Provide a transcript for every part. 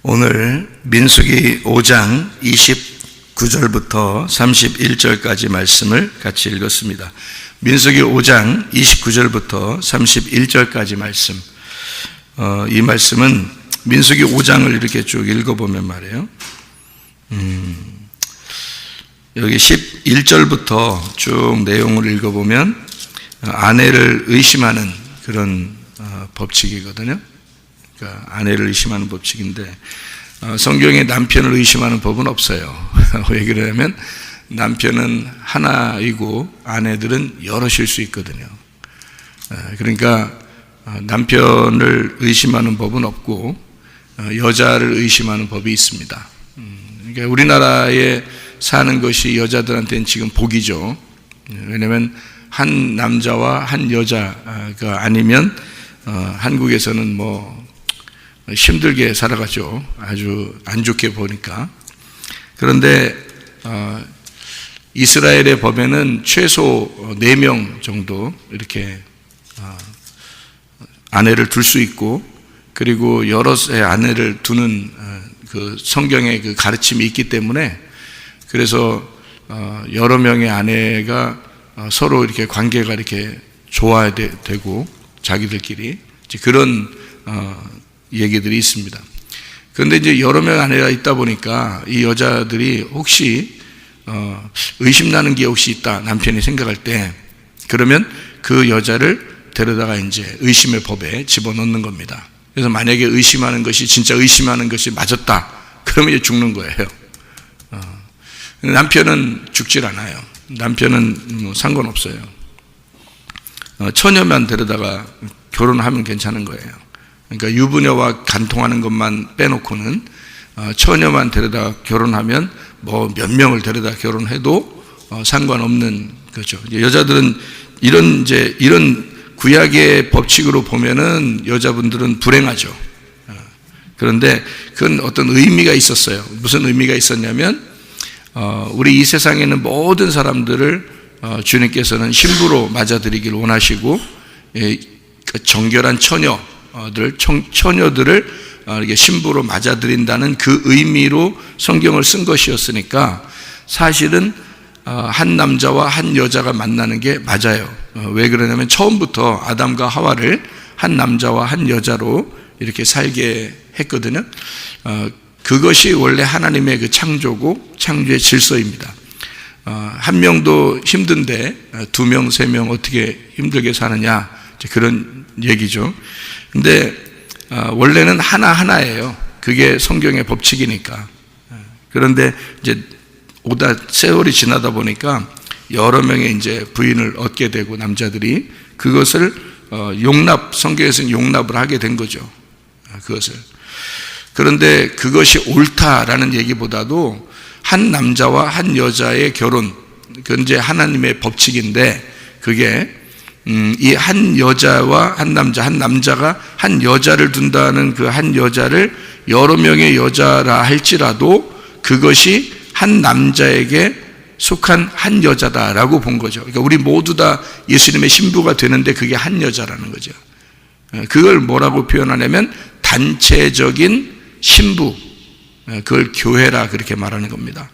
오늘 민수기 5장 29절부터 31절까지 말씀을 같이 읽었습니다. 민수기 5장 29절부터 31절까지 말씀. 이 말씀은 민수기 5장을 이렇게 쭉 읽어보면 말이에요. 여기 11절부터 쭉 내용을 읽어보면 아내를 의심하는 그런 법칙이거든요. 그러니까 아내를 의심하는 법칙인데 성경에 남편을 의심하는 법은 없어요. 왜 그러냐면 남편은 하나이고 아내들은 여럿일 수 있거든요. 그러니까 남편을 의심하는 법은 없고 여자를 의심하는 법이 있습니다. 그러니까 우리나라에 사는 것이 여자들한테는 지금 복이죠. 왜냐하면 한 남자와 한 여자가 아니면 한국에서는 뭐 힘들게 살아가죠. 아주 안 좋게 보니까. 그런데 이스라엘의 법에는 최소 4명 정도 이렇게 아내를 둘 수 있고, 그리고 여럿의 아내를 두는 그 성경의 그 가르침이 있기 때문에, 그래서 여러 명의 아내가 서로 이렇게 관계가 이렇게 좋아야 되고 자기들끼리 그런 얘기들이 있습니다. 그런데 이제 여러 명 아내가 있다 보니까 이 여자들이 혹시 의심나는 게 혹시 있다 남편이 생각할 때, 그러면 그 여자를 데려다가 이제 의심의 법에 집어넣는 겁니다. 그래서 만약에 의심하는 것이 진짜 의심하는 것이 맞았다, 그러면 이제 죽는 거예요. 남편은 죽질 않아요. 남편은 뭐 상관없어요. 처녀만 데려다가 결혼하면 괜찮은 거예요. 그러니까 유부녀와 간통하는 것만 빼놓고는 처녀만 데려다 결혼하면 뭐 몇 명을 데려다 결혼해도 상관없는 거죠. 여자들은 이런 구약의 법칙으로 보면은 여자분들은 불행하죠. 그런데 그건 어떤 의미가 있었어요. 무슨 의미가 있었냐면 우리 이 세상에 있는 모든 사람들을 주님께서는 신부로 맞아들이기를 원하시고, 정결한 처녀들을 이렇게 신부로 맞아들인다는 그 의미로 성경을 쓴 것이었으니까 사실은 한 남자와 한 여자가 만나는 게 맞아요. 왜 그러냐면 처음부터 아담과 하와를 한 남자와 한 여자로 이렇게 살게 했거든요. 그것이 원래 하나님의 그 창조고 창조의 질서입니다. 한 명도 힘든데 2명, 3명 어떻게 힘들게 사느냐, 그런 얘기죠. 근데 원래는 하나예요. 그게 성경의 법칙이니까. 그런데 이제 세월이 지나다 보니까 여러 명의 이제 부인을 얻게 되고 남자들이 그것을 성경에서는 용납을 하게 된 거죠. 그것을. 그런데 그것이 옳다라는 얘기보다도 한 남자와 한 여자의 결혼, 그건 이제 하나님의 법칙인데, 그게 이 한 여자와 한 남자가 한 여자를 둔다는 그 한 여자를 여러 명의 여자라 할지라도 그것이 한 남자에게 속한 한 여자다라고 본 거죠. 그러니까 우리 모두 다 예수님의 신부가 되는데 그게 한 여자라는 거죠. 그걸 뭐라고 표현하냐면 단체적인 신부, 그걸 교회라 그렇게 말하는 겁니다.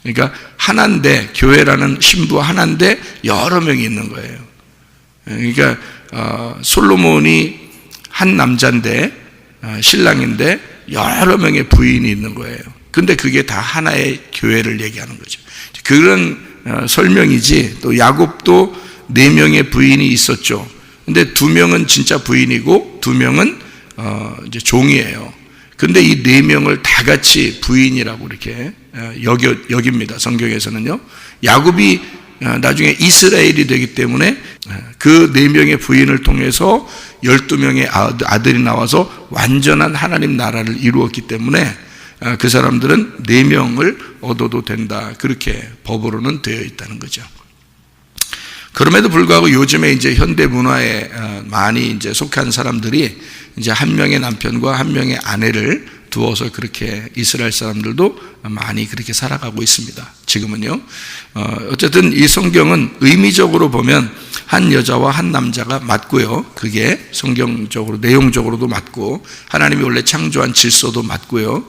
그러니까 하나인데, 교회라는 신부 하나인데 여러 명이 있는 거예요. 그러니까 솔로몬이 한 남자인데, 신랑인데 여러 명의 부인이 있는 거예요. 근데 그게 다 하나의 교회를 얘기하는 거죠. 그런 설명이지. 또 야곱도 4명의 부인이 있었죠. 근데 2명은 진짜 부인이고 2명은 이제 종이에요. 근데 이 4명을 다 같이 부인이라고 이렇게 여깁니다. 성경에서는요. 야곱이 나중에 이스라엘이 되기 때문에 그 4명의 부인을 통해서 12명의 아들이 나와서 완전한 하나님 나라를 이루었기 때문에 그 사람들은 4명을 얻어도 된다, 그렇게 법으로는 되어 있다는 거죠. 그럼에도 불구하고 요즘에 이제 현대 문화에 많이 이제 속한 사람들이 이제 한 명의 남편과 한 명의 아내를 두어서 그렇게 이스라엘 사람들도 많이 그렇게 살아가고 있습니다. 지금은요. 어쨌든 이 성경은 의미적으로 보면 한 여자와 한 남자가 맞고요. 그게 성경적으로 내용적으로도 맞고 하나님이 원래 창조한 질서도 맞고요.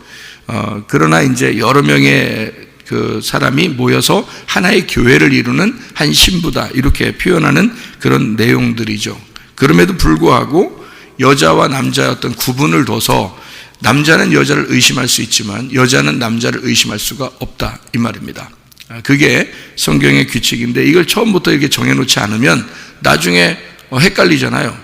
그러나 이제 여러 명의 그 사람이 모여서 하나의 교회를 이루는 한 신부다 이렇게 표현하는 그런 내용들이죠. 그럼에도 불구하고 여자와 남자의 어떤 구분을 둬서 남자는 여자를 의심할 수 있지만 여자는 남자를 의심할 수가 없다 이 말입니다. 그게 성경의 규칙인데 이걸 처음부터 이렇게 정해놓지 않으면 나중에 헷갈리잖아요.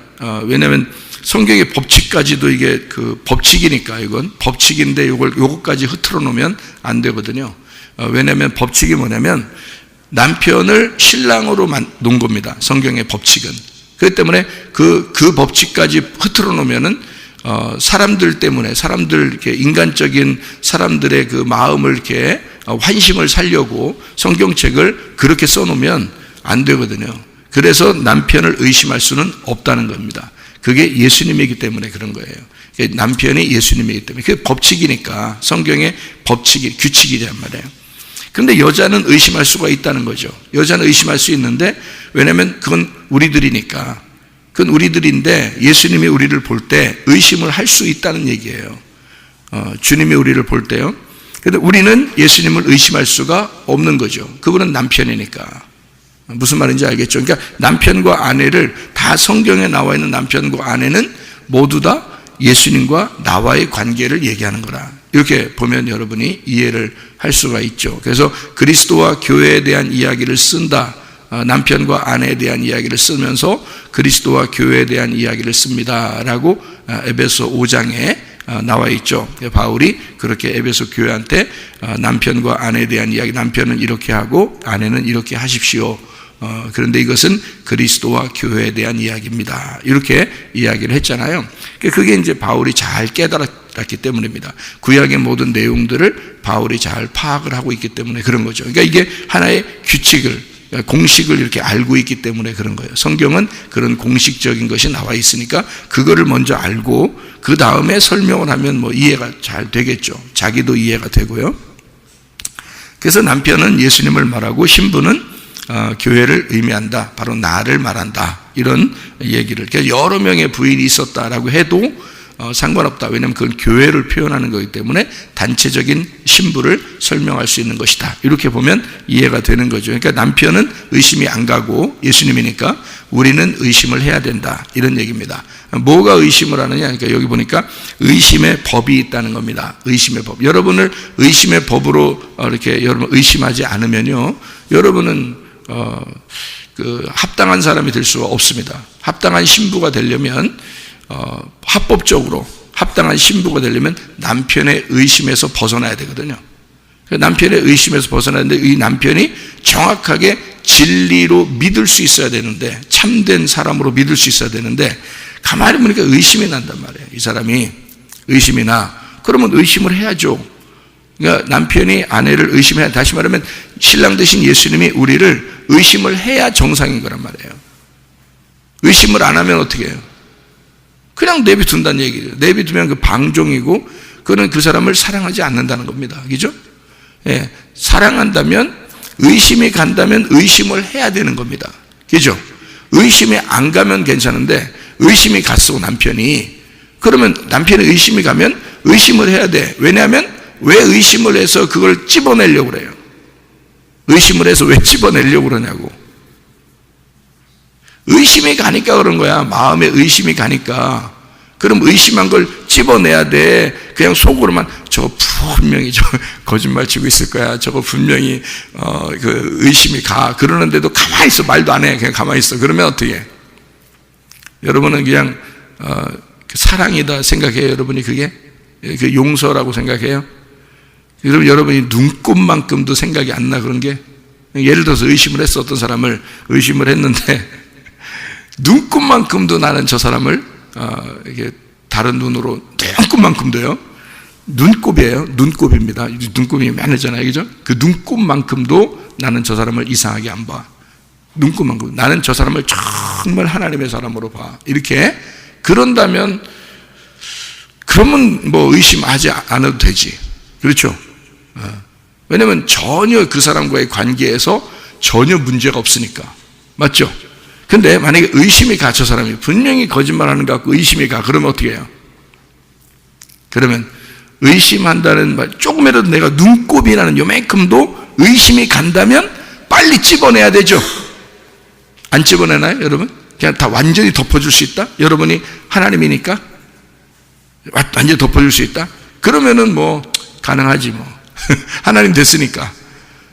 왜냐하면 성경의 법칙까지도 이게 그 법칙이니까 이건 법칙인데 요것까지 흐트러 놓으면 안 되거든요. 왜냐하면 법칙이 뭐냐면 남편을 신랑으로 놓은 겁니다. 성경의 법칙은. 그렇기 때문에 그 법칙까지 흐트러 놓으면은 사람들 때문에 사람들 이렇게 인간적인 사람들의 그 마음을 이렇게 환심을 살려고 성경책을 그렇게 써놓으면 안 되거든요. 그래서 남편을 의심할 수는 없다는 겁니다. 그게 예수님이기 때문에 그런 거예요. 남편이 예수님이기 때문에 그게 법칙이니까 성경의 법칙이 규칙이란 말이에요. 그런데 여자는 의심할 수가 있다는 거죠. 여자는 의심할 수 있는데 왜냐하면 그건 우리들이니까. 그건 우리들인데 예수님이 우리를 볼 때 의심을 할 수 있다는 얘기예요. 주님이 우리를 볼 때요. 그런데 우리는 예수님을 의심할 수가 없는 거죠. 그분은 남편이니까. 무슨 말인지 알겠죠? 그러니까 남편과 아내를 다 성경에 나와 있는 남편과 아내는 모두 다 예수님과 나와의 관계를 얘기하는 거라. 이렇게 보면 여러분이 이해를 할 수가 있죠. 그래서 그리스도와 교회에 대한 이야기를 쓴다. 남편과 아내에 대한 이야기를 쓰면서 그리스도와 교회에 대한 이야기를 씁니다 라고 에베소 5장에 나와 있죠. 바울이 그렇게 에베소 교회한테 남편과 아내에 대한 이야기, 남편은 이렇게 하고 아내는 이렇게 하십시오. 그런데 이것은 그리스도와 교회에 대한 이야기입니다. 이렇게 이야기를 했잖아요. 그게 이제 바울이 잘 깨달았기 때문입니다. 구약의 모든 내용들을 바울이 잘 파악을 하고 있기 때문에 그런 거죠. 그러니까 이게 하나의 규칙을 공식을 이렇게 알고 있기 때문에 그런 거예요. 성경은 그런 공식적인 것이 나와 있으니까 그거를 먼저 알고 그 다음에 설명을 하면 뭐 이해가 잘 되겠죠. 자기도 이해가 되고요. 그래서 남편은 예수님을 말하고 신부는 교회를 의미한다. 바로 나를 말한다. 이런 얘기를. 여러 명의 부인이 있었다라고 해도 상관없다. 왜냐하면 그건 교회를 표현하는 거기 때문에 단체적인 신부를 설명할 수 있는 것이다. 이렇게 보면 이해가 되는 거죠. 그러니까 남편은 의심이 안 가고 예수님이니까 우리는 의심을 해야 된다. 이런 얘기입니다. 뭐가 의심을 하느냐? 그러니까 여기 보니까 의심의 법이 있다는 겁니다. 의심의 법. 여러분을 의심의 법으로 이렇게 여러분 의심하지 않으면요, 여러분은 그 합당한 사람이 될 수가 없습니다. 합당한 신부가 되려면 합법적으로 합당한 신부가 되려면 남편의 의심에서 벗어나야 되거든요. 남편의 의심에서 벗어나야 되는데 이 남편이 정확하게 진리로 믿을 수 있어야 되는데, 참된 사람으로 믿을 수 있어야 되는데 가만히 보니까 의심이 난단 말이에요. 이 사람이 의심이 나. 그러면 의심을 해야죠. 그러니까 남편이 아내를 의심해야, 다시 말하면 신랑 되신 예수님이 우리를 의심을 해야 정상인 거란 말이에요. 의심을 안 하면 어떻게 해요? 그냥 내비둔다는 얘기예요. 내비두면 그 방종이고 그는 그 사람을 사랑하지 않는다는 겁니다. 그죠? 예, 사랑한다면, 의심이 간다면 의심을 해야 되는 겁니다. 그죠? 의심이 안 가면 괜찮은데 의심이 갔어 남편이. 그러면 남편의 의심이 가면 의심을 해야 돼. 왜냐하면 왜 의심을 해서 그걸 찝어내려고 그래요? 의심을 해서 왜 찝어내려고 그러냐고. 의심이 가니까 그런 거야. 마음에 의심이 가니까. 그럼 의심한 걸 찝어내야 돼. 그냥 속으로만 저거 분명히 저 거짓말 치고 있을 거야. 저거 분명히 그 의심이 가. 그러는데도 가만히 있어. 말도 안 해. 그냥 가만히 있어. 그러면 어떻게 해? 여러분은 그냥 사랑이다 생각해요. 여러분이 그게 그 용서라고 생각해요. 그럼 여러분이 눈곱만큼도 생각이 안 나. 그런 게, 예를 들어서 의심을 했어. 어떤 사람을 의심을 했는데 눈곱만큼도 나는 저 사람을 이게 다른 눈으로, 눈곱만큼도요. 눈곱이에요. 눈곱입니다. 눈곱이 많잖아요. 그죠? 그 눈곱만큼도 나는 저 사람을 이상하게 안 봐. 눈곱만큼. 나는 저 사람을 정말 하나님의 사람으로 봐. 이렇게. 그런다면, 그러면 뭐 의심하지 않아도 되지. 그렇죠? 왜냐면 전혀 그 사람과의 관계에서 전혀 문제가 없으니까. 맞죠? 근데 만약에 의심이 가, 저 사람이 분명히 거짓말하는 것 같고 의심이 가, 그러면 어떻게 해요? 그러면 의심한다는 말, 조금이라도 내가 눈곱이라는 요만큼도 의심이 간다면 빨리 집어내야 되죠. 안 집어내나요, 여러분? 그냥 다 완전히 덮어줄 수 있다? 여러분이 하나님이니까 완전히 덮어줄 수 있다? 그러면은 뭐 가능하지 뭐. 하나님 됐으니까.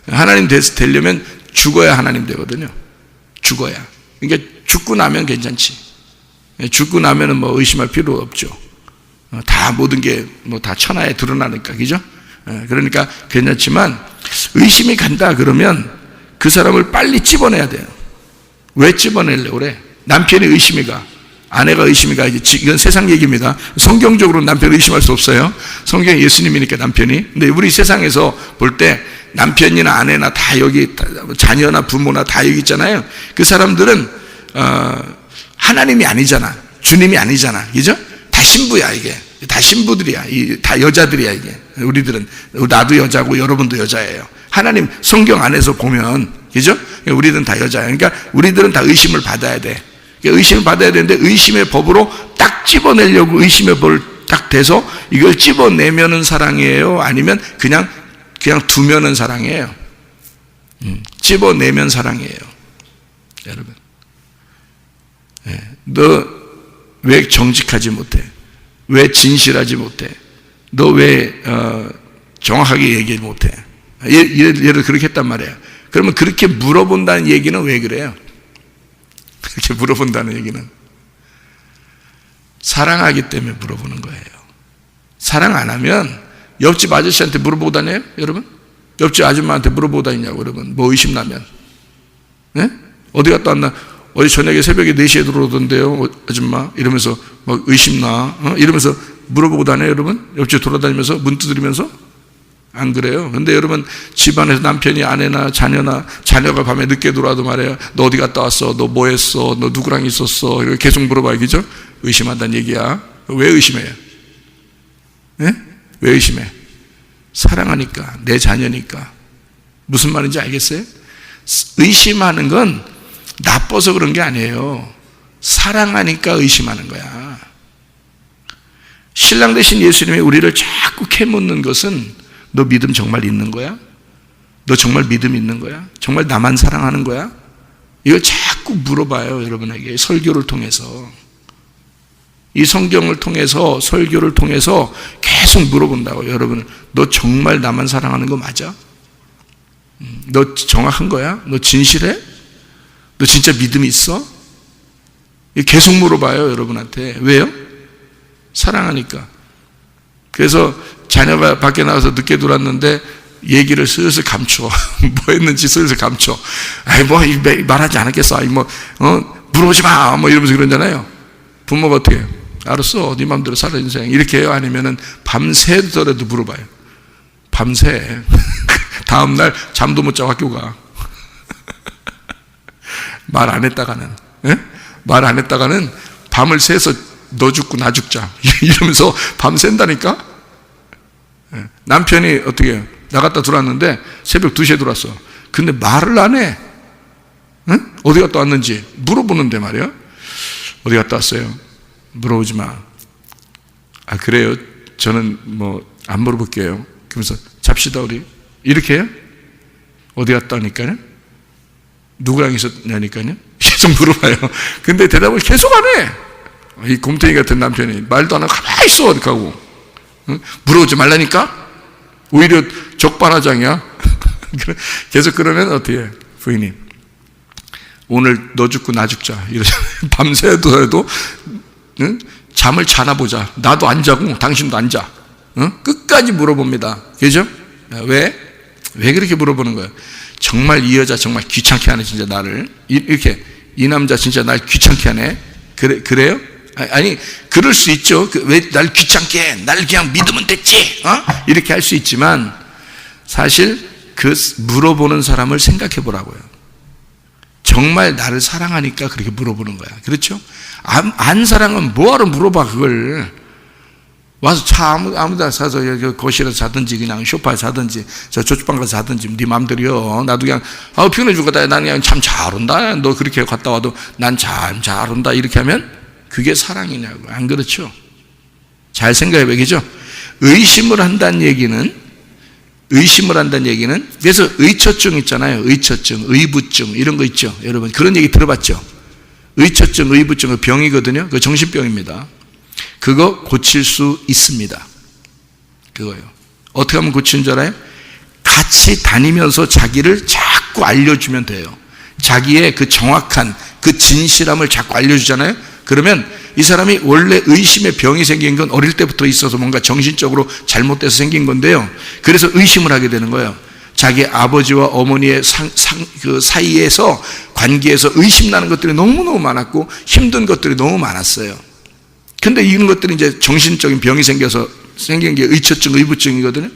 하나님 되려면 죽어야 하나님 되거든요. 죽어야. 그러니까 죽고 나면 괜찮지. 죽고 나면은 뭐 의심할 필요 없죠. 다 모든 게 뭐 다 천하에 드러나니까, 그죠? 그러니까 괜찮지만 의심이 간다 그러면 그 사람을 빨리 집어내야 돼요. 왜 집어내려고 그래? 남편이 의심이 가, 아내가 의심이 가. 이건 세상 얘기입니다. 성경적으로 남편을 의심할 수 없어요. 성경이 예수님이니까 남편이. 근데 우리 세상에서 볼 때 남편이나 아내나 다 여기, 자녀나 부모나 다 여기 있잖아요. 그 사람들은 하나님이 아니잖아. 주님이 아니잖아. 그죠? 다 신부야, 이게. 다 신부들이야. 다 여자들이야, 이게. 우리들은, 나도 여자고 여러분도 여자예요. 하나님 성경 안에서 보면, 그죠? 우리들은 다 여자예요. 그러니까 우리들은 다 의심을 받아야 돼. 그러니까 의심을 받아야 되는데 의심의 법으로 딱 집어내려고 의심의 법을 딱 대서 이걸 집어내면은 사랑이에요? 아니면 그냥 두면은 사랑이에요? 집어내면 사랑이에요. 여러분. 너 왜 정직하지 못해? 왜 진실하지 못해? 너 왜 정확하게 얘기 못해? 예를 그렇게 했단 말이에요. 그러면 그렇게 물어본다는 얘기는 왜 그래요? 그렇게 물어본다는 얘기는 사랑하기 때문에 물어보는 거예요. 사랑 안 하면 옆집 아저씨한테 물어보고 다녀요? 여러분? 옆집 아줌마한테 물어보고 다니냐고, 여러분. 뭐 의심나면. 네? 어디 갔다 왔나? 어제 저녁에 새벽에 4시에 들어오던데요, 아줌마. 이러면서 막 의심나? 이러면서 물어보고 다녀요, 여러분? 옆집 돌아다니면서 문 두드리면서? 안 그래요? 근데 여러분, 집안에서 남편이 아내나 자녀가 밤에 늦게 들어와도 말해요. 너 어디 갔다 왔어? 너 뭐 했어? 너 누구랑 있었어? 이렇게 계속 물어봐요, 그죠? 의심한다는 얘기야. 왜 의심해요? 네? 왜 의심해? 사랑하니까, 내 자녀니까. 무슨 말인지 알겠어요? 의심하는 건 나빠서 그런 게 아니에요. 사랑하니까 의심하는 거야. 신랑 되신 예수님이 우리를 자꾸 캐묻는 것은 너 믿음 정말 있는 거야? 너 정말 믿음 있는 거야? 정말 나만 사랑하는 거야? 이걸 자꾸 물어봐요, 여러분에게. 설교를 통해서. 이 성경을 통해서, 설교를 통해서 계속 물어본다고, 여러분. 너 정말 나만 사랑하는 거 맞아? 너 정확한 거야? 너 진실해? 너 진짜 믿음이 있어? 계속 물어봐요, 여러분한테. 왜요? 사랑하니까. 그래서 자녀가 밖에 나와서 늦게 들어왔는데 얘기를 슬슬 감춰. 뭐 했는지 슬슬 감춰. 아이, 뭐, 말하지 않았겠어. 아이, 뭐, 물어보지 마. 뭐 이러면서 그러잖아요. 부모가 어떻게 해요? 알았어. 네 맘대로 살아, 인생. 이렇게 해요? 아니면은 밤새더라도 물어봐요. 밤새. 다음날 잠도 못 자고 학교 가. 말 안 했다가는, 말 안 했다가는 밤을 새서 너 죽고 나 죽자. 이러면서 밤샌다니까? 남편이 어떻게 해요? 나갔다 들어왔는데 새벽 2시에 들어왔어. 근데 말을 안 해. 어디 갔다 왔는지 물어보는데 말이야. 어디 갔다 왔어요? 물어보지 마. 아, 그래요? 저는 뭐 안 물어볼게요. 그러면서 잡시다 우리. 이렇게 해요? 어디 갔다 오니까요? 누구랑 있었냐니까요? 계속 물어봐요. 근데 대답을 계속 안 해. 이 곰탱이 같은 남편이 말도 안 하고 가만히 있어. 어떻게 하고. 물어보지 말라니까? 오히려 적반하장이야. 계속 그러면 어떻게 해? 부인이 오늘 너 죽고 나 죽자 이러잖아요. 밤새도 잠을 자나 보자. 나도 안 자고 당신도 안 자. 끝까지 물어봅니다. 그죠? 왜 그렇게 물어보는 거예요? 정말 이 여자 정말 귀찮게 하네, 진짜 나를. 이렇게 이 남자 진짜 날 귀찮게 하네. 그래요? 아니, 그럴 수 있죠. 왜 날 귀찮게 해? 날 그냥 믿으면 됐지. 이렇게 할 수 있지만 사실 그 물어보는 사람을 생각해 보라고요. 정말 나를 사랑하니까 그렇게 물어보는 거야. 그렇죠? 안 사랑하면 뭐하러 물어봐, 그걸. 와서 차 아무데나 사서 여기 거실에서 자든지 그냥 소파에 자든지 저 저축방 가서 자든지 네 맘대로요. 나도 그냥 피곤해 죽겠다. 나는 그냥 참 잘 온다. 너 그렇게 갔다 와도 난 참 잘 온다. 이렇게 하면 그게 사랑이냐고. 안 그렇죠? 잘 생각해 보겠죠? 의심을 한다는 얘기는 그래서 의처증 있잖아요. 의처증, 의부증 이런 거 있죠. 여러분 그런 얘기 들어봤죠? 의처증, 의부증 그 병이거든요. 그 정신병입니다. 그거 고칠 수 있습니다. 그거요. 어떻게 하면 고치는 줄 알아요? 같이 다니면서 자기를 자꾸 알려주면 돼요. 자기의 그 정확한 그 진실함을 자꾸 알려주잖아요. 그러면 이 사람이 원래 의심의 병이 생긴 건 어릴 때부터 있어서 뭔가 정신적으로 잘못돼서 생긴 건데요. 그래서 의심을 하게 되는 거예요. 자기 아버지와 어머니의 그 사이에서 관계에서 의심나는 것들이 너무너무 많았고 힘든 것들이 너무 많았어요. 근데 이런 것들이 이제 정신적인 병이 생긴 게 의처증, 의부증이거든요.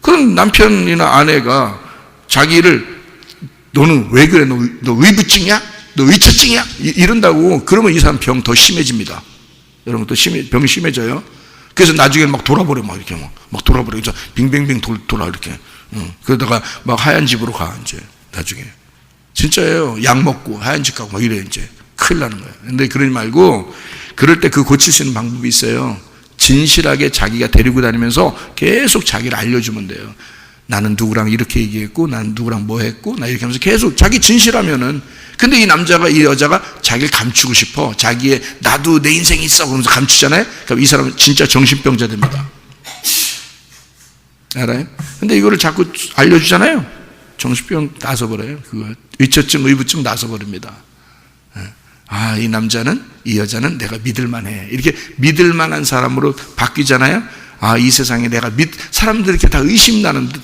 그럼 남편이나 아내가 자기를 너는 왜 그래? 너 의부증이야? 너 의처증이야? 이런다고 그러면 이 사람 병 더 심해집니다. 여러분 또 병이 심해져요. 그래서 나중에 막 돌아버려 이렇게 막 돌아버려. 그래서 빙빙빙 돌아 이렇게. 그러다가 막 하얀 집으로 가 이제 나중에. 진짜예요. 약 먹고 하얀 집 가고 막 이래 이제 큰일 나는 거예요. 근데 그러지 말고 그럴 때 그 고칠 수 있는 방법이 있어요. 진실하게 자기가 데리고 다니면서 계속 자기를 알려주면 돼요. 나는 누구랑 이렇게 얘기했고 나는 누구랑 뭐 했고 나 이렇게 하면서 계속 자기 진실하면은 근데 이 여자가 자기를 감추고 싶어. 자기의 나도 내 인생이 있어 그러면서 감추잖아요. 그럼 이 사람은 진짜 정신병자 됩니다. 알아요? 근데 이거를 자꾸 알려주잖아요. 정신병 나서버려요. 그거 의처증, 의부증 나서버립니다. 이 남자는 이 여자는 내가 믿을만해. 이렇게 믿을만한 사람으로 바뀌잖아요. 이 세상에 내가 사람들이 이렇게 다 의심나는데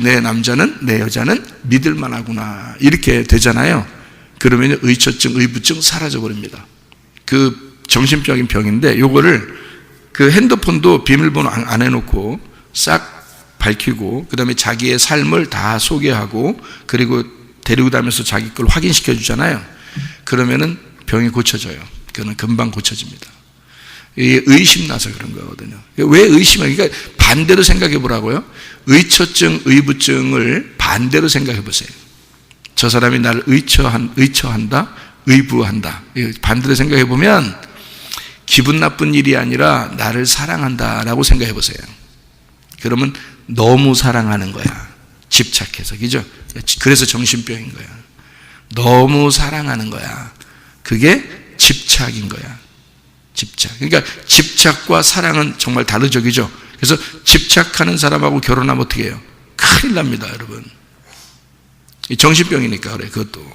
내 남자는 내 여자는 믿을만하구나 이렇게 되잖아요. 그러면 의처증, 의부증 사라져버립니다. 그 정신적인 병인데 요거를 그 핸드폰도 비밀번호 안 해놓고 싹 밝히고 그 다음에 자기의 삶을 다 소개하고 그리고 데리고 다니면서 자기 걸 확인시켜 주잖아요. 그러면은 병이 고쳐져요. 그거는 금방 고쳐집니다. 이게 의심나서 그런 거거든요. 왜 의심을? 그러니까 반대로 생각해 보라고요. 의처증, 의부증을 반대로 생각해 보세요. 저 사람이 나를 의처한다, 의부한다. 반대로 생각해 보면 기분 나쁜 일이 아니라 나를 사랑한다라고 생각해 보세요. 그러면 너무 사랑하는 거야. 집착해서, 그죠? 그래서 정신병인 거야. 너무 사랑하는 거야. 그게 집착인 거야. 집착. 그러니까 집착과 사랑은 정말 다르죠, 그죠? 그래서 집착하는 사람하고 결혼하면 어떻게 해요? 큰일 납니다, 여러분. 정신병이니까 그래, 그것도.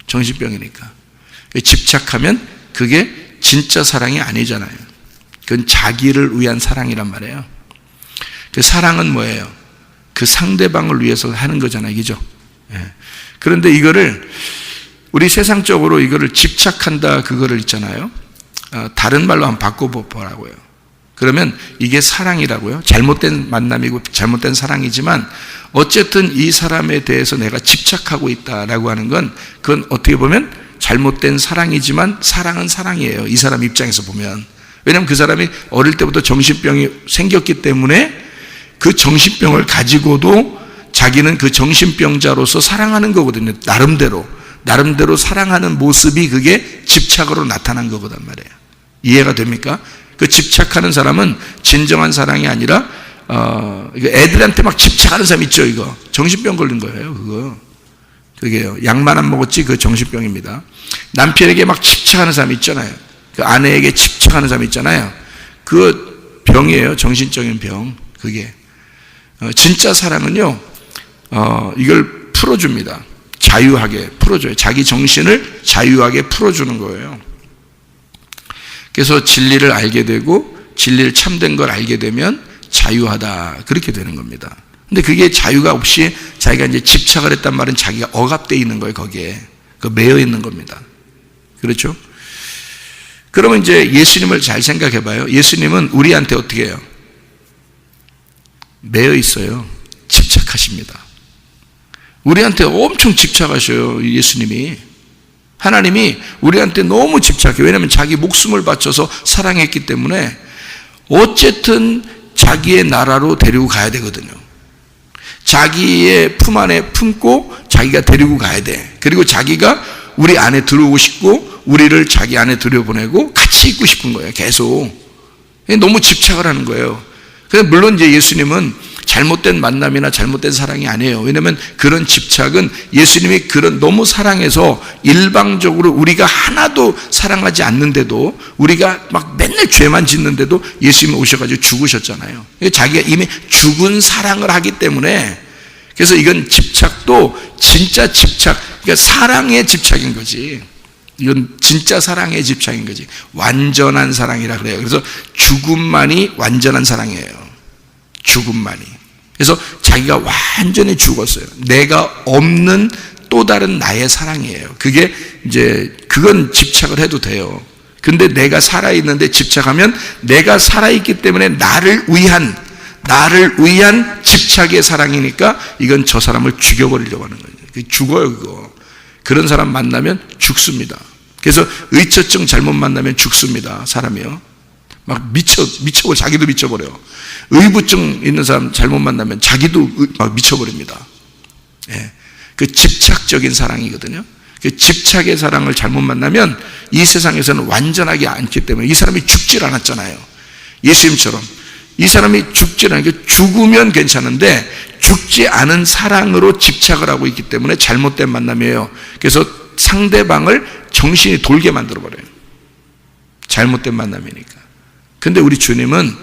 정신병이니까. 집착하면 그게 진짜 사랑이 아니잖아요. 그건 자기를 위한 사랑이란 말이에요. 그 사랑은 뭐예요? 그 상대방을 위해서 하는 거잖아요, 그죠? 예. 그런데 이거를 우리 세상적으로 이거를 집착한다 그거를 있잖아요. 다른 말로 한번 바꿔보라고요. 그러면 이게 사랑이라고요. 잘못된 만남이고 잘못된 사랑이지만 어쨌든 이 사람에 대해서 내가 집착하고 있다라고 하는 건 그건 어떻게 보면 잘못된 사랑이지만 사랑은 사랑이에요. 이 사람 입장에서 보면. 왜냐하면 그 사람이 어릴 때부터 정신병이 생겼기 때문에 그 정신병을 가지고도 자기는 그 정신병자로서 사랑하는 거거든요. 나름대로 사랑하는 모습이 그게 집착으로 나타난 거거든 말이에요. 이해가 됩니까? 그 집착하는 사람은 진정한 사랑이 아니라 애들한테 막 집착하는 사람 있죠. 이거 정신병 걸린 거예요. 그게요. 약만 안 먹었지 그 정신병입니다. 남편에게 막 집착하는 사람 있잖아요. 그 아내에게 집착하는 사람 있잖아요. 그 병이에요. 정신적인 병. 그게 진짜 사랑은요. 이걸 풀어줍니다. 자유하게 풀어줘요. 자기 정신을 자유하게 풀어주는 거예요. 그래서 진리를 알게 되고 진리를 참된 걸 알게 되면 자유하다 그렇게 되는 겁니다. 근데 그게 자유가 없이 자기가 이제 집착을 했단 말은 자기가 억압되어 있는 거예요. 거기에 매여 있는 겁니다. 그렇죠? 그러면 이제 예수님을 잘 생각해 봐요. 예수님은 우리한테 어떻게 해요? 매여 있어요. 집착하십니다. 우리한테 엄청 집착하셔요. 예수님이. 하나님이 우리한테 너무 집착해요. 왜냐하면 자기 목숨을 바쳐서 사랑했기 때문에 어쨌든 자기의 나라로 데리고 가야 되거든요. 자기의 품 안에 품고 자기가 데리고 가야 돼. 그리고 자기가 우리 안에 들어오고 싶고 우리를 자기 안에 들여보내고 같이 있고 싶은 거예요. 계속. 너무 집착을 하는 거예요. 물론 이제 예수님은 잘못된 만남이나 잘못된 사랑이 아니에요. 왜냐하면 그런 집착은 예수님이 그런 너무 사랑해서 일방적으로 우리가 하나도 사랑하지 않는데도, 우리가 막 맨날 죄만 짓는데도 예수님이 오셔가지고 죽으셨잖아요. 자기가 이미 죽은 사랑을 하기 때문에, 그래서 이건 집착도 진짜 집착, 그러니까 사랑의 집착인 거지. 이건 진짜 사랑의 집착인 거지. 완전한 사랑이라 그래요. 그래서 죽음만이 완전한 사랑이에요. 죽음만이. 그래서 자기가 완전히 죽었어요. 내가 없는 또 다른 나의 사랑이에요. 그게 이제 그건 집착을 해도 돼요. 근데 내가 살아있는데 집착하면 내가 살아있기 때문에 나를 위한 집착의 사랑이니까 이건 저 사람을 죽여버리려고 하는 거예요. 죽어요, 그거. 그런 사람 만나면 죽습니다. 그래서 의처증 잘못 만나면 죽습니다. 사람이요. 막 미쳐버려. 자기도 미쳐버려. 의부증 있는 사람 잘못 만나면 자기도 막 미쳐버립니다. 예. 그 집착적인 사랑이거든요. 그 집착의 사랑을 잘못 만나면 이 세상에서는 완전하게 않기 때문에, 이 사람이 죽질 않았잖아요. 예수님처럼. 이 사람이 죽질 않으니까, 죽으면 괜찮은데 죽지 않은 사랑으로 집착을 하고 있기 때문에 잘못된 만남이에요. 그래서 상대방을 정신이 돌게 만들어버려요. 잘못된 만남이니까. 근데 우리 주님은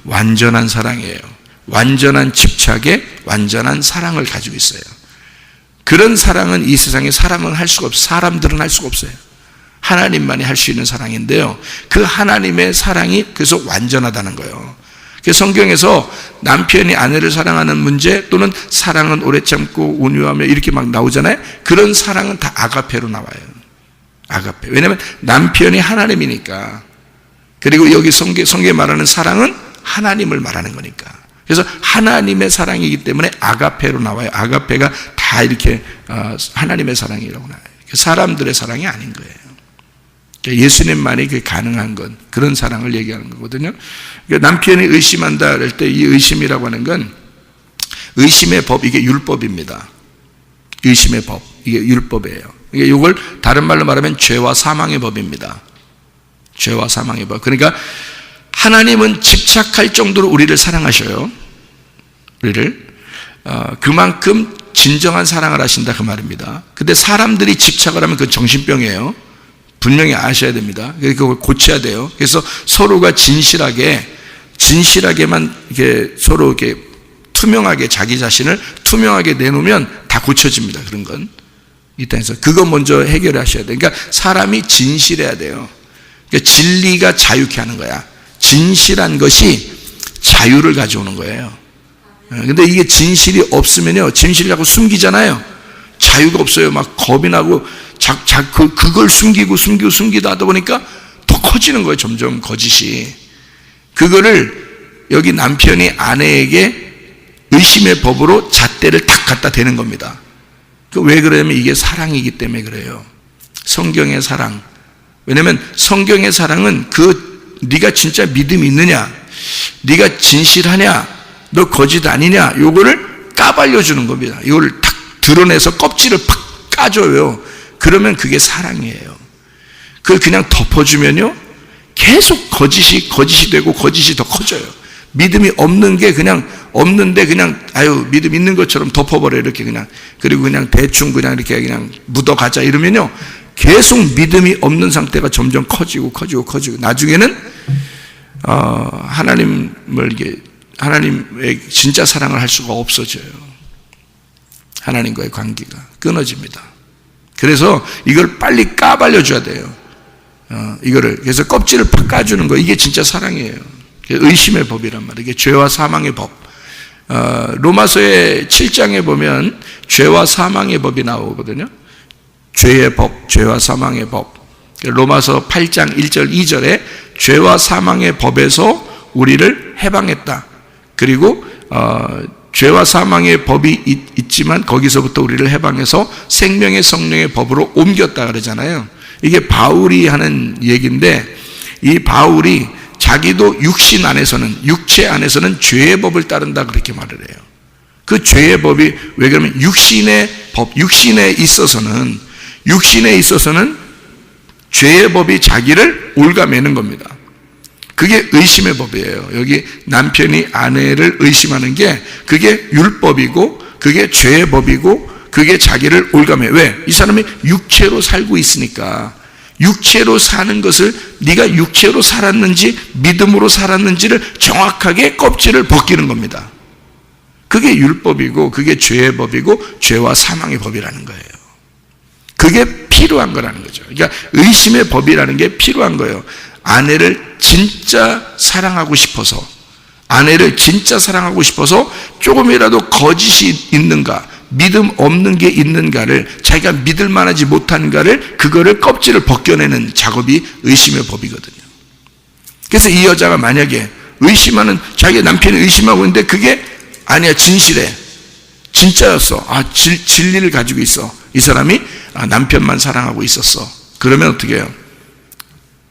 완전한 사랑이에요. 완전한 집착에 완전한 사랑을 가지고 있어요. 그런 사랑은 이 세상에 사람은 할 수가 없어요. 사람들은 할 수가 없어요. 하나님만이 할 수 있는 사랑인데요, 그 하나님의 사랑이 그래서 완전하다는 거예요. 성경에서 남편이 아내를 사랑하는 문제, 또는 사랑은 오래 참고 온유하며 이렇게 막 나오잖아요. 그런 사랑은 다 아가페로 나와요. 아가페. 왜냐하면 남편이 하나님이니까. 그리고 여기 성경에 말하는 사랑은 하나님을 말하는 거니까. 그래서 하나님의 사랑이기 때문에 아가페로 나와요. 아가페가 다 이렇게 하나님의 사랑이라고 나와요. 사람들의 사랑이 아닌 거예요. 예수님만이 그게 가능한 건, 그런 사랑을 얘기하는 거거든요. 남편이 의심한다 할 때 이 의심이라고 하는 건, 의심의 법, 이게 율법입니다. 의심의 법, 이게 율법이에요. 이걸 다른 말로 말하면 죄와 사망의 법입니다. 죄와 사망의 법. 그러니까 하나님은 집착할 정도로 우리를 사랑하셔요. 우리를. 그만큼 진정한 사랑을 하신다, 그 말입니다. 근데 사람들이 집착을 하면 그건 정신병이에요. 분명히 아셔야 됩니다. 그걸 고쳐야 돼요. 그래서 서로가 진실하게만 이렇게 서로 이렇게 투명하게, 자기 자신을 투명하게 내놓으면 다 고쳐집니다. 그런 건 이 땅에서 그거 먼저 해결하셔야 돼요. 그러니까 사람이 진실해야 돼요. 그러니까 진리가 자유케 하는 거야. 진실한 것이 자유를 가져오는 거예요. 근데 이게 진실이 없으면요, 진실을 자꾸 숨기잖아요. 자유가 없어요. 막 겁이 나고 그걸 숨기다 하다 보니까 더 커지는 거예요. 점점 거짓이. 그거를 여기 남편이 아내에게 의심의 법으로 잣대를 탁 갖다 대는 겁니다. 왜 그러냐면 이게 사랑이기 때문에 그래요. 성경의 사랑. 왜냐면 성경의 사랑은 네가 진짜 믿음이 있느냐, 네가 진실하냐, 너 거짓 아니냐, 요거를 까발려 주는 겁니다. 이걸 탁 드러내서 껍질을 팍 까줘요. 그러면 그게 사랑이에요. 그걸 그냥 덮어주면요, 계속 거짓이 되고 거짓이 더 커져요. 믿음이 없는 게 그냥 없는데 그냥 믿음 있는 것처럼 덮어버려요. 이렇게 그냥. 그리고 그냥 대충 그냥 이렇게 그냥 묻어가자 이러면요, 계속 믿음이 없는 상태가 점점 커지고 나중에는 하나님의 진짜 사랑을 할 수가 없어져요. 하나님과의 관계가 끊어집니다. 그래서 이걸 빨리 까발려 줘야 돼요. 그래서 껍질을 팍 까주는 거, 이게 진짜 사랑이에요. 의심의 법이란 말이에요. 이게 죄와 사망의 법. 로마서의 7장에 보면 죄와 사망의 법이 나오거든요. 죄의 법, 죄와 사망의 법. 로마서 8장 1절 2절에 죄와 사망의 법에서 우리를 해방했다. 그리고 죄와 사망의 법이 있지만 거기서부터 우리를 해방해서 생명의 성령의 법으로 옮겼다 그러잖아요. 이게 바울이 하는 얘기인데, 이 바울이 자기도 육신 안에서는, 육체 안에서는 죄의 법을 따른다 그렇게 말을 해요. 그 죄의 법이 왜 그러면 육신의 법, 육신에 있어서는 죄의 법이 자기를 올가매는 겁니다. 그게 의심의 법이에요. 여기 남편이 아내를 의심하는 게 그게 율법이고 그게 죄의 법이고 그게 자기를 올가매. 왜? 이 사람이 육체로 살고 있으니까 육체로 사는 것을 네가 육체로 살았는지 믿음으로 살았는지를 정확하게 껍질을 벗기는 겁니다. 그게 율법이고 그게 죄의 법이고 죄와 사망의 법이라는 거예요. 그게 필요한 거라는 거죠. 그러니까 의심의 법이라는 게 필요한 거예요. 아내를 진짜 사랑하고 싶어서 조금이라도 거짓이 있는가, 믿음 없는 게 있는가를, 자기가 믿을 만하지 못한가를, 그거를 껍질을 벗겨내는 작업이 의심의 법이거든요. 그래서 이 여자가 만약에 자기 남편이 의심하고 있는데 그게 아니야, 진실해, 진짜였어, 진리를 가지고 있어, 이 사람이 남편만 사랑하고 있었어, 그러면 어떻게 해요?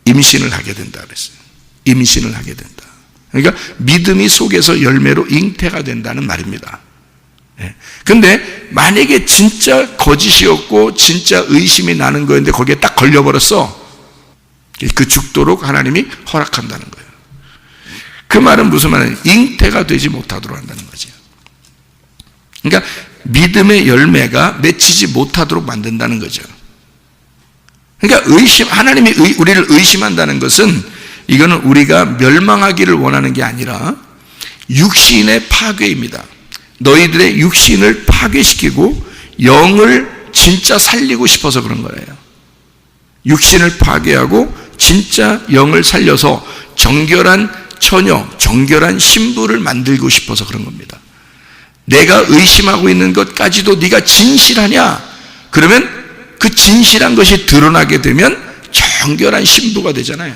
임신을 하게 된다 그랬어요. 임신을 하게 된다. 그러니까 믿음이 속에서 열매로 잉태가 된다는 말입니다. 근데 만약에 진짜 거짓이었고 진짜 의심이 나는 거였는데 거기에 딱 걸려버렸어, 그 죽도록 하나님이 허락한다는 거예요. 그 말은 무슨 말이에요? 잉태가 되지 못하도록 한다는 거죠. 그러니까 믿음의 열매가 맺히지 못하도록 만든다는 거죠. 그러니까 하나님이 우리를 의심한다는 것은, 이거는 우리가 멸망하기를 원하는 게 아니라 육신의 파괴입니다. 너희들의 육신을 파괴시키고 영을 진짜 살리고 싶어서 그런 거예요. 육신을 파괴하고 진짜 영을 살려서 정결한 처녀, 정결한 신부를 만들고 싶어서 그런 겁니다. 내가 의심하고 있는 것까지도 네가 진실하냐? 그러면 그 진실한 것이 드러나게 되면 정결한 신부가 되잖아요.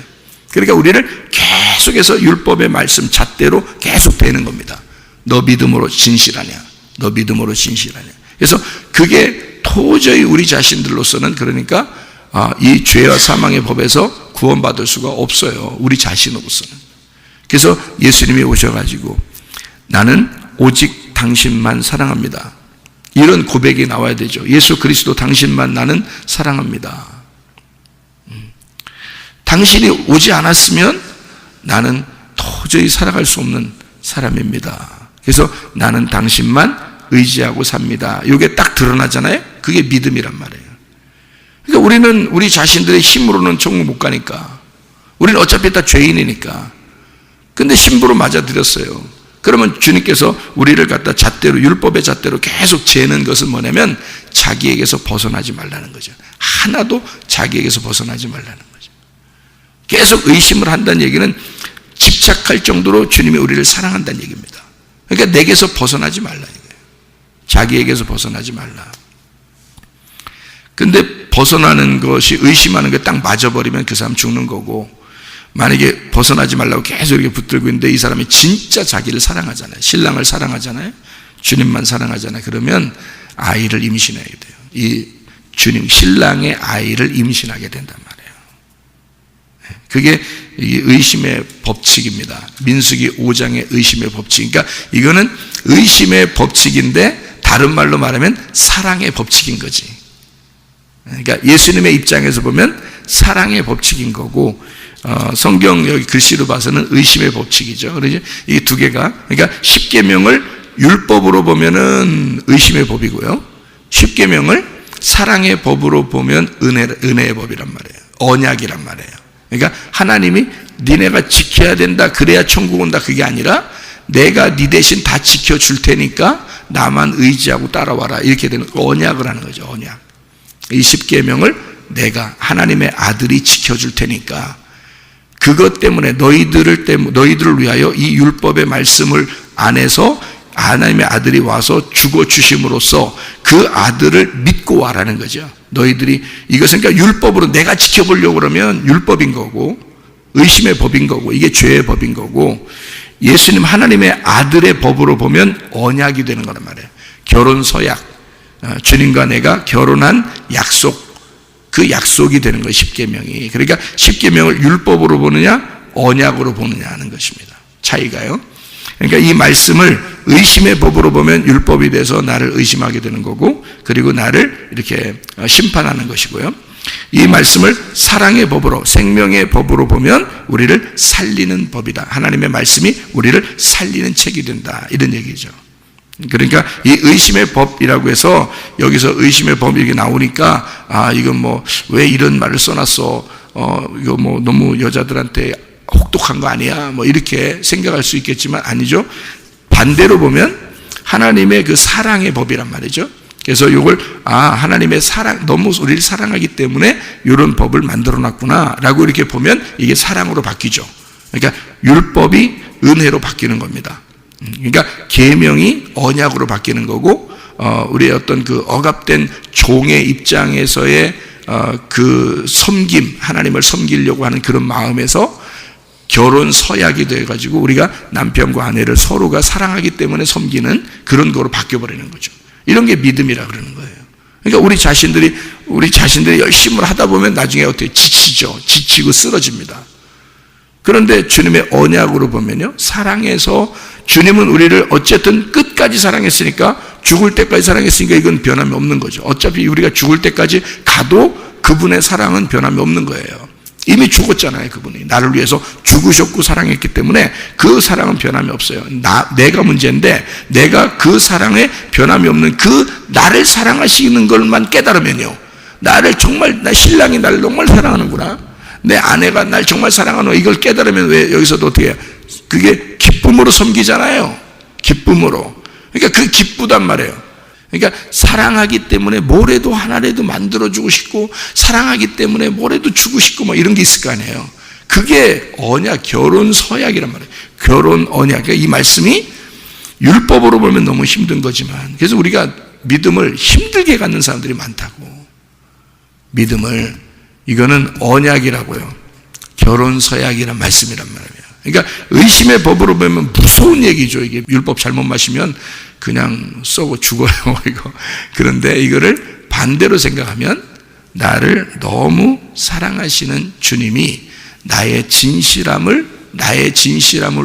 그러니까 우리를 계속해서 율법의 말씀 잣대로 계속 배는 겁니다. 너 믿음으로 진실하냐? 너 믿음으로 진실하냐? 그래서 그게 도저히 우리 자신들로서는, 그러니까 이 죄와 사망의 법에서 구원받을 수가 없어요. 우리 자신으로서는. 그래서 예수님이 오셔가지고 나는 오직 당신만 사랑합니다, 이런 고백이 나와야 되죠. 예수 그리스도 당신만 나는 사랑합니다. 당신이 오지 않았으면 나는 도저히 살아갈 수 없는 사람입니다. 그래서 나는 당신만 의지하고 삽니다. 이게 딱 드러나잖아요. 그게 믿음이란 말이에요. 그러니까 우리는 우리 자신들의 힘으로는 천국 못 가니까, 우리는 어차피 다 죄인이니까. 근데 신부로 맞아들였어요. 그러면 주님께서 우리를 갖다 잣대로, 율법의 잣대로 계속 재는 것은 뭐냐면 자기에게서 벗어나지 말라는 거죠. 하나도 자기에게서 벗어나지 말라는 거죠. 계속 의심을 한다는 얘기는 집착할 정도로 주님이 우리를 사랑한다는 얘기입니다. 그러니까 내게서 벗어나지 말라 이거예요. 자기에게서 벗어나지 말라. 근데 벗어나는 것이, 의심하는 게 딱 맞아버리면 그 사람 죽는 거고, 만약에 벗어나지 말라고 계속 이렇게 붙들고 있는데 이 사람이 진짜 자기를 사랑하잖아요. 신랑을 사랑하잖아요. 주님만 사랑하잖아요. 그러면 아이를 임신해야 돼요. 이 주님, 신랑의 아이를 임신하게 된단 말이에요. 그게 의심의 법칙입니다. 민수기 5장의 의심의 법칙. 그러니까 이거는 의심의 법칙인데 다른 말로 말하면 사랑의 법칙인 거지. 그러니까 예수님의 입장에서 보면 사랑의 법칙인 거고, 성경 여기 글씨로 봐서는 의심의 법칙이죠. 그러죠? 이 두 개가, 그러니까 십계명을 율법으로 보면은 의심의 법이고요, 십계명을 사랑의 법으로 보면 은혜의 법이란 말이에요. 언약이란 말이에요. 그러니까 하나님이 니네가 지켜야 된다, 그래야 천국 온다, 그게 아니라 내가 네 대신 다 지켜줄 테니까 나만 의지하고 따라와라, 이렇게 되는 언약을 하는 거죠. 언약. 이 십계명을 내가, 하나님의 아들이 지켜줄 테니까, 그것 때문에 너희들을 위하여 이 율법의 말씀을 안에서 하나님의 아들이 와서 죽어 주심으로써 그 아들을 믿고 와라는 거죠. 너희들이 이것은, 그러니까 율법으로 내가 지켜보려고 그러면 율법인 거고, 의심의 법인 거고, 이게 죄의 법인 거고, 예수님 하나님의 아들의 법으로 보면 언약이 되는 거란 말이에요. 결혼 서약, 주님과 내가 결혼한 약속, 그 약속이 되는 거예요, 십계명이. 그러니까 십계명을 율법으로 보느냐 언약으로 보느냐 하는 것입니다. 차이가요. 그러니까 이 말씀을 의심의 법으로 보면 율법이 돼서 나를 의심하게 되는 거고, 그리고 나를 이렇게 심판하는 것이고요. 이 말씀을 사랑의 법으로, 생명의 법으로 보면 우리를 살리는 법이다. 하나님의 말씀이 우리를 살리는 책이 된다. 이런 얘기죠. 그러니까 이 의심의 법이라고 해서 여기서 의심의 법이 이렇게 나오니까 이건 뭐 왜 이런 말을 써놨어? 이거 뭐 너무 여자들한테 혹독한 거 아니야? 뭐 이렇게 생각할 수 있겠지만 아니죠. 반대로 보면 하나님의 그 사랑의 법이란 말이죠. 그래서 이걸 하나님의 사랑, 너무 우리를 사랑하기 때문에 이런 법을 만들어놨구나라고 이렇게 보면 이게 사랑으로 바뀌죠. 그러니까 율법이 은혜로 바뀌는 겁니다. 그러니까 계명이 언약으로 바뀌는 거고, 우리의 어떤 그 억압된 종의 입장에서의 그 섬김, 하나님을 섬기려고 하는 그런 마음에서 결혼 서약이 돼가지고 우리가 남편과 아내를 서로가 사랑하기 때문에 섬기는 그런 거로 바뀌어버리는 거죠. 이런 게 믿음이라 그러는 거예요. 그러니까 우리 자신들이 열심히 하다 보면 나중에 어떻게 지치죠. 지치고 쓰러집니다. 그런데 주님의 언약으로 보면요, 사랑해서 주님은 우리를 어쨌든 끝까지 사랑했으니까, 죽을 때까지 사랑했으니까 이건 변함이 없는 거죠. 어차피 우리가 죽을 때까지 가도 그분의 사랑은 변함이 없는 거예요. 이미 죽었잖아요. 그분이 나를 위해서 죽으셨고 사랑했기 때문에 그 사랑은 변함이 없어요. 내가 문제인데, 내가 그 사랑에 변함이 없는 그 나를 사랑하시는 것만 깨달으면요, 나를 정말, 나 신랑이 나를 정말 사랑하는구나, 내 아내가 날 정말 사랑하는, 이걸 깨달으면 왜 여기서도 어떻게 해요? 그게 기쁨으로 섬기잖아요. 기쁨으로. 그러니까 그 기쁘단 말이에요. 그러니까 사랑하기 때문에 뭐래도 하나라도 만들어주고 싶고, 사랑하기 때문에 뭐래도 주고 싶고 뭐 이런 게 있을 거 아니에요. 그게 언약, 결혼 서약이란 말이에요. 결혼 언약. 그러니까 이 말씀이 율법으로 보면 너무 힘든 거지만, 그래서 우리가 믿음을 힘들게 갖는 사람들이 많다고. 믿음을, 이거는 언약이라고요. 결혼 서약이란 말씀이란 말이에요. 그러니까 의심의 법으로 보면 무서운 얘기죠. 이게 율법 잘못 마시면 그냥 썩어 죽어요, 이거. 그런데 이거를 반대로 생각하면, 나를 너무 사랑하시는 주님이 나의 진실함을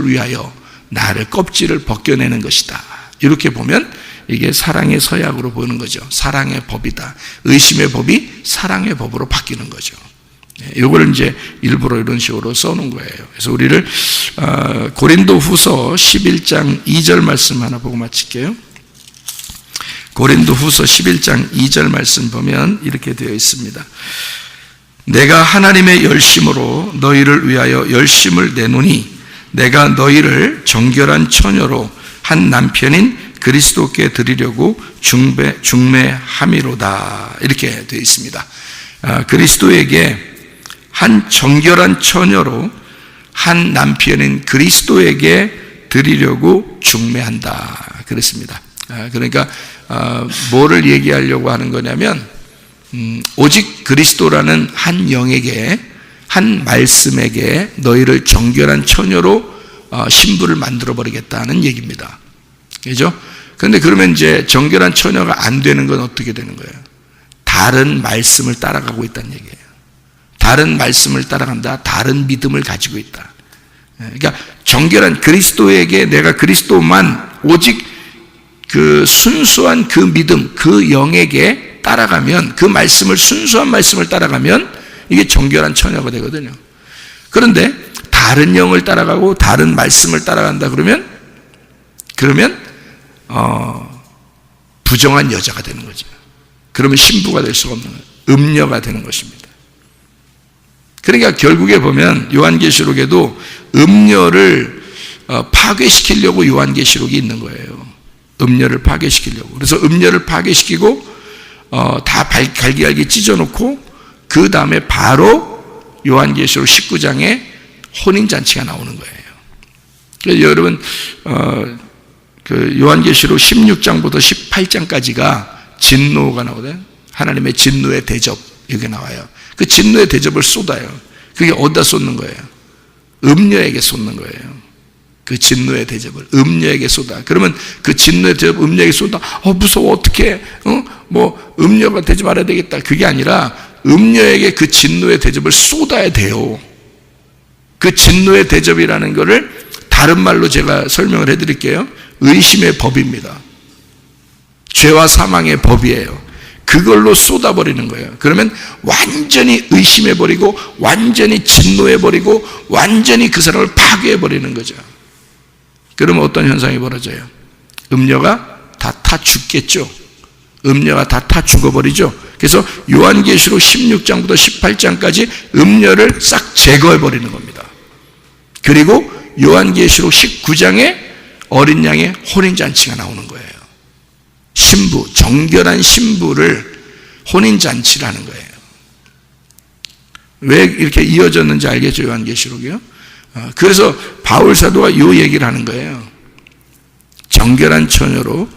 위하여 나를 껍질을 벗겨내는 것이다. 이렇게 보면 이게 사랑의 서약으로 보는 거죠. 사랑의 법이다. 의심의 법이 사랑의 법으로 바뀌는 거죠. 이걸 이제 일부러 이런 식으로 써놓은 거예요. 그래서 우리를 고린도 후서 11장 2절 말씀 하나 보고 마칠게요. 고린도 후서 11장 2절 말씀 보면 이렇게 되어 있습니다. 내가 하나님의 열심으로 너희를 위하여 열심을 내노니, 내가 너희를 정결한 처녀로 한 남편인 그리스도께 드리려고 중매함이로다. 이렇게 되어 있습니다. 그리스도에게, 한 정결한 처녀로 한 남편인 그리스도에게 드리려고 중매한다. 그랬습니다. 그러니까 뭐를 얘기하려고 하는 거냐면, 오직 그리스도라는 한 영에게, 한 말씀에게 너희를 정결한 처녀로 신부를 만들어 버리겠다는 얘기입니다. 그죠? 그런데 그러면 이제 정결한 처녀가 안 되는 건 어떻게 되는 거예요? 다른 말씀을 따라가고 있다는 얘기예요. 다른 말씀을 따라간다. 다른 믿음을 가지고 있다. 그러니까 정결한 그리스도에게, 내가 그리스도만, 오직 그 순수한 그 믿음, 그 영에게 따라가면, 그 말씀을, 순수한 말씀을 따라가면 이게 정결한 처녀가 되거든요. 그런데 다른 영을 따라가고 다른 말씀을 따라간다 그러면 부정한 여자가 되는 거죠. 그러면 신부가 될 수가 없는 거예요. 음녀가 되는 것입니다. 그러니까 결국에 보면 요한계시록에도 음녀를 파괴시키려고 요한계시록이 있는 거예요. 음녀를 파괴시키려고. 그래서 음녀를 파괴시키고 다 갈기갈기 찢어놓고, 그 다음에 바로 요한계시록 19장에 혼인잔치가 나오는 거예요. 그래서 여러분 그 요한계시록 16장부터 18장까지가 진노가 나오거든요. 하나님의 진노의 대접, 이게 나와요. 그 진노의 대접을 쏟아요. 그게 어디다 쏟는 거예요? 음녀에게 쏟는 거예요. 그 진노의 대접을 음녀에게 쏟아. 그러면 그 진노의 대접 음녀에게 쏟아. 무서워, 어떡해, 뭐 음녀가 되지 말아야 되겠다. 그게 아니라 음녀에게 그 진노의 대접을 쏟아야 돼요. 그 진노의 대접이라는 것을 다른 말로 제가 설명을 해드릴게요. 의심의 법입니다. 죄와 사망의 법이에요. 그걸로 쏟아버리는 거예요. 그러면 완전히 의심해버리고 완전히 진노해버리고 완전히 그 사람을 파괴해버리는 거죠. 그러면 어떤 현상이 벌어져요? 음녀가 다 타 죽겠죠. 음녀가 다 타 죽어버리죠. 그래서 요한계시록 16장부터 18장까지 음녀를 싹 제거해버리는 겁니다. 그리고 요한계시록 19장에 어린 양의 혼인잔치가 나오는 거예요. 신부, 정결한 신부를 혼인잔치라는 거예요. 왜 이렇게 이어졌는지 알겠죠? 요한계시록이요. 그래서 바울 사도가 이 얘기를 하는 거예요. 정결한 처녀로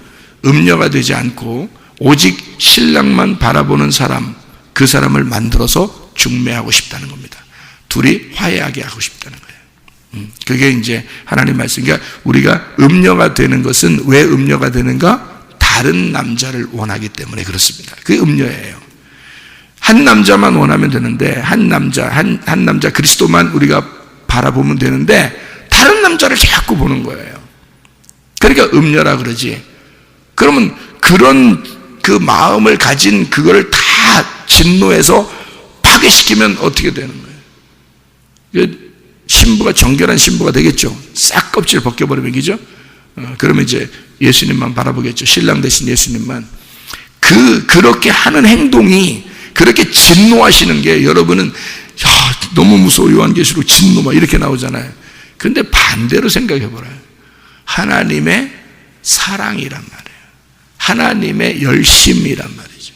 음녀가 되지 않고 오직 신랑만 바라보는 사람, 그 사람을 만들어서 중매하고 싶다는 겁니다. 둘이 화해하게 하고 싶다는 거예요. 그게 이제 하나님 말씀. 그러니까 우리가 음녀가 되는 것은 왜 음녀가 되는가? 다른 남자를 원하기 때문에 그렇습니다. 그게 음녀예요. 한 남자만 원하면 되는데, 한 남자 그리스도만 우리가 바라보면 되는데, 다른 남자를 자꾸 보는 거예요. 그러니까 음녀라 그러지. 그러면 그런 그 마음을 가진 그거를 다 진노해서 파괴시키면 어떻게 되는 거예요? 신부가 정결한 신부가 되겠죠. 싹 껍질 벗겨버리면, 그죠? 그러면 이제 예수님만 바라보겠죠. 신랑 대신 예수님만. 그렇게 하는 행동이, 그렇게 진노하시는 게, 여러분은 너무 무서워. 요한계시록 진노 막 이렇게 나오잖아요. 근데 반대로 생각해보라요. 하나님의 사랑이란 말이에요. 하나님의 열심이란 말이죠.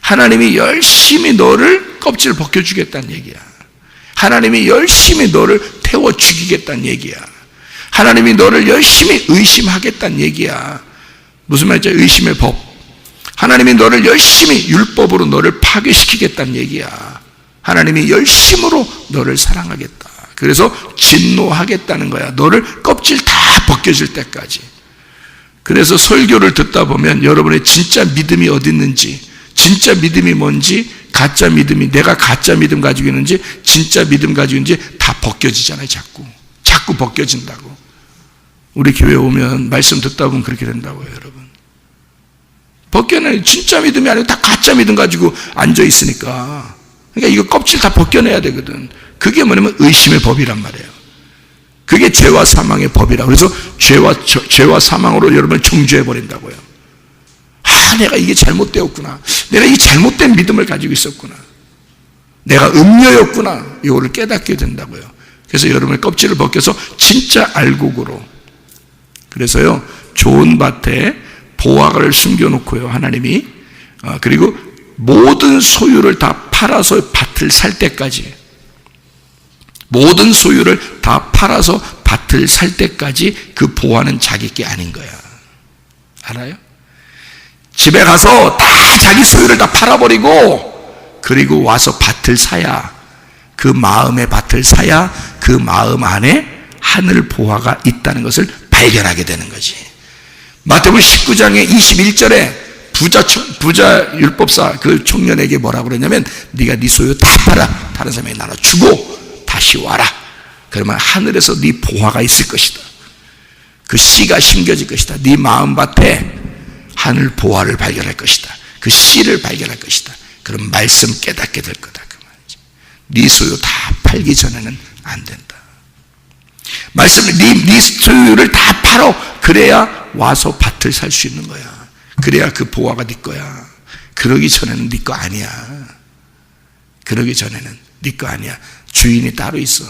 하나님이 열심히 너를 껍질 벗겨주겠다는 얘기야. 하나님이 열심히 너를 태워 죽이겠다는 얘기야. 하나님이 너를 열심히 의심하겠다는 얘기야. 무슨 말이죠? 의심의 법. 하나님이 너를 열심히 율법으로 너를 파괴시키겠다는 얘기야. 하나님이 열심으로 너를 사랑하겠다. 그래서 진노하겠다는 거야. 너를 껍질 다 벗겨질 때까지. 그래서 설교를 듣다 보면 여러분의 진짜 믿음이 어디 있는지, 진짜 믿음이 뭔지, 가짜 믿음이, 내가 가짜 믿음 가지고 있는지 진짜 믿음 가지고 있는지 다 벗겨지잖아요. 자꾸 벗겨진다고. 우리 교회 오면 말씀 듣다 보면 그렇게 된다고요, 여러분. 벗겨내. 진짜 믿음이 아니고 다 가짜 믿음 가지고 앉아 있으니까. 그러니까 이거 껍질 다 벗겨내야 되거든. 그게 뭐냐면 의심의 법이란 말이에요. 그게 죄와 사망의 법이라. 그래서 죄와 사망으로 여러분을 정죄해 버린다고요. 내가 이게 잘못되었구나. 내가 이 잘못된 믿음을 가지고 있었구나. 내가 음녀였구나. 이거를 깨닫게 된다고요. 그래서 여러분의 껍질을 벗겨서 진짜 알곡으로. 그래서요, 좋은 밭에 보화를 숨겨놓고요, 하나님이. 그리고 모든 소유를 다 팔아서 밭을 살 때까지, 모든 소유를 다 팔아서 밭을 살 때까지 그 보화는 자기 게 아닌 거야. 알아요? 집에 가서 다 자기 소유를 다 팔아버리고, 그리고 와서 밭을 사야, 그 마음의 밭을 사야 그 마음 안에 하늘 보화가 있다는 것을 발견하게 되는 거지. 마태복음 19장의 21절에 부자 율법사 그 청년에게 뭐라고 그러냐면, 네가 네 소유 다 팔아 다른 사람에게 나눠주고 다시 와라. 그러면 하늘에서 네 보화가 있을 것이다. 그 씨가 심겨질 것이다. 네 마음밭에 하늘 보화를 발견할 것이다. 그 씨를 발견할 것이다. 그럼 말씀 깨닫게 될 거다, 그 말이지. 네 소유 다 팔기 전에는 안 된다. 말씀을 네 소유를 다 팔어. 그래야 와서 밭을 살 수 있는 거야. 그래야 그 보화가 네 거야. 그러기 전에는 네 거 아니야. 그러기 전에는 네 거 아니야. 주인이 따로 있어.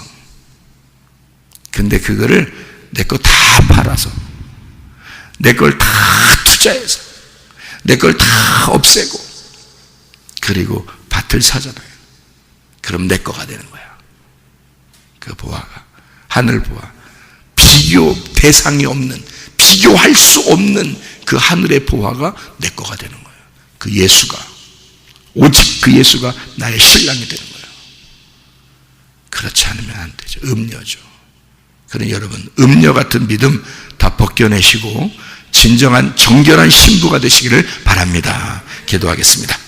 근데 그거를 내 거 다 팔아서, 내 걸 다 투자해서, 내 걸 다 없애고, 그리고 밭을 사잖아요. 그럼 내 거가 되는 거야. 그 보화가. 하늘 보화. 비교 대상이 없는, 비교할 수 없는 그 하늘의 보화가 내 거가 되는 거예요. 그 예수가, 오직 그 예수가 나의 신랑이 되는 거예요. 그렇지 않으면 안 되죠. 음녀죠. 그러니 여러분, 음녀 같은 믿음 다 벗겨내시고 진정한 정결한 신부가 되시기를 바랍니다. 기도하겠습니다.